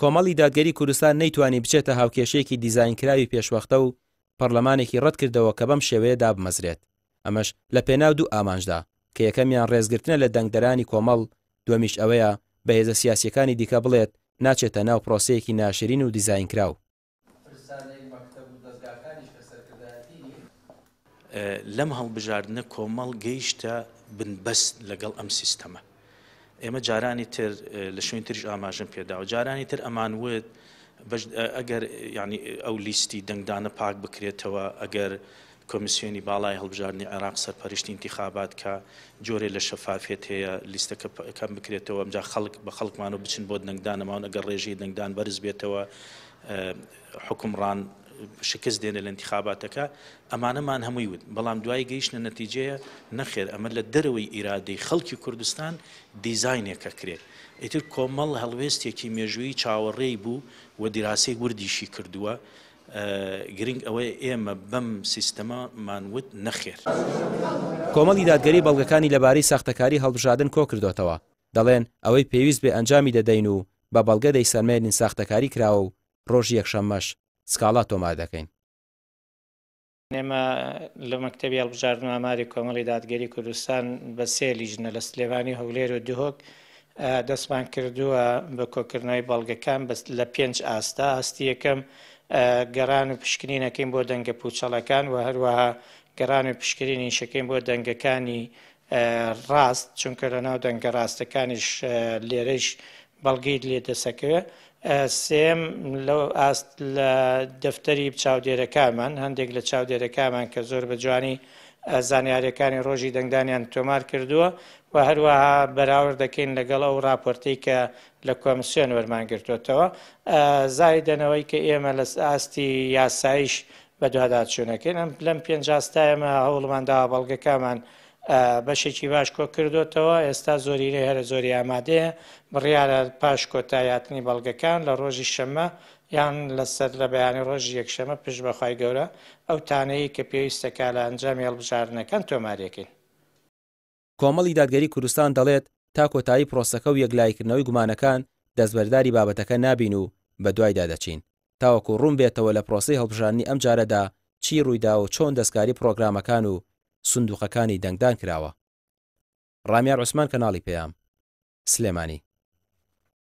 کۆمەڵی دادگەری کوردستان نەیتوانی بچێتە هاوکێشەیەکی دیزاینکراوی پێشوەختە و پەرلەمانێکی ڕەت کردەوە کە بەم شێوەیە دابمەزرێت. ئەمەش لە پێناو دوو ئامانجدا کە یەکەمیان ڕێزگرتنە لە دەنگدەرانی کۆمەڵ، دووەمیش ئەوەیە بە هێزە سیاسیەکانی دیکە بڵێت ناچێتە ناو پرۆسەیەکی ناشرین و دیزاینکراو. لەم هەڵبژاردنە کۆمەڵ گەیشتە بنبەست لەگەڵ ئەم سیستەمە. ئێمە جارانی تر لە شوێن تریش ئاماژەم پێداوە، جارانی تر ئەمانوت ئەگەر ینی ئەو لیستی دەنگدانە پاک بکرێتەوە، ئەگەر کۆمیسیۆنی باڵای هەڵبژاردننی عێراق سەرپەرشتی انتخابات کە جۆرێ لە شەفافێت هەیە لیستەکە کەم بکرێتەوە، ئەمجا خەڵک بە خەڵکمانەوە بچن بۆ دەنگدانەماون، ئەگەر ڕێژەی دەنگدان بەرز بێتەوە حکومڕان شکست دێنە لە انتخاباتەکە، ئەمانەمان هەمووی وت. بەڵام دوای گەیشتە نەتیجەیە نەخێر ئەمە لە دەرەوەی ئیرادەی خەڵکی کوردستان دیزاینێکە کرێت. ئیتر کۆمەڵ هەڵوێستێکی مێژووی چاوەڕێی بوو و دیراسەی وردیشی کردووە. گرنگ ئەوەیە ئێمە بەم سیستەمەمانوت نەخێر. کۆمەڵی دادگەری بەڵگەکانی لەبارەی ساختەکاری هەڵبژاردن کۆ کردوتەوە، دەڵێن ئەوەی پێویست بێ ئەنجامی دەدەین و بە بەڵگە دەیسەرمێنین ساختەکاری کراوە و ڕۆژی یەکشەممەش سکاڵا تۆمار دەکەین. ئێمە لە مەکتەبی هەڵبژاردن و ئاماری کۆمەڵی دادگەری کوردستان بە سێ لیژنە لە سلێمانی، هەولێر و دوهۆک دەستمان کردووە بە کۆکردنەوەی بەڵگەکان لە 5 ئاستا. ئاستی یەکەم گەڕان و پشکنینەکەین بۆ دەنگە پوچەڵەکان و هەروەها گەڕان و پشکنینی شەکەین بۆ دەنگەکانی ڕاست، چونکە لە ناو دەنگە ڕاستەکانیش لێرەش بەڵگەیت لێ دەسەکەوێ. سێم لەو ئاست لە دەفتەری چاودێرەکانمان، هەندێک لە چاودێرەکانمان کە زۆر بە جوانی زانیاریەکانی ڕۆژی دەنگدانیان تۆمار کردووە و هەروەها بەراورد دەکەین لەگەڵ ئەو راپۆرتەی کە لە کۆمیسیۆن وەرمانگرتوێتەوە. زایدەنەوەی کە ئێمە لە ئاستی یاساییش بە دواداچوونەکەین. لەم 5 ئاستایمە هەوڵمان داوە بەڵگەکانمان بەشێکی باش کۆ کردوتەوە. ئێستا زۆریرەی هەرە زۆری ئامادەیە، بڕیارە پاش کۆتاییاتنی بەڵگەکان لە ڕۆژی شەممە یان لەسەر لە بەیانی ڕۆژی یەکشەمە پشت بەخوای گەورە ئەو تانەیە کە پێویستەکە لە ئەنجامی هەڵبژاردنەکان تۆمارەکەین. کۆمەڵی دادگەری کوردستان دەڵێت تا کۆتایی پرۆسەکە و یەکلایکردنەوەی گومانەکان دەستبەرداری بابەتەکە نابین و بە دوایدا دەچین تاوەکو ڕوون بێتەوە لە پرۆسەی هەڵبژاردننی ئەم جارەدا چی ڕوویدا و چۆن دەستکاری پرۆگرامەکان و سندوقەکانی دەنگدان کراوە. ڕامیار عوسمان، کەناڵی پێام، سلێمانی.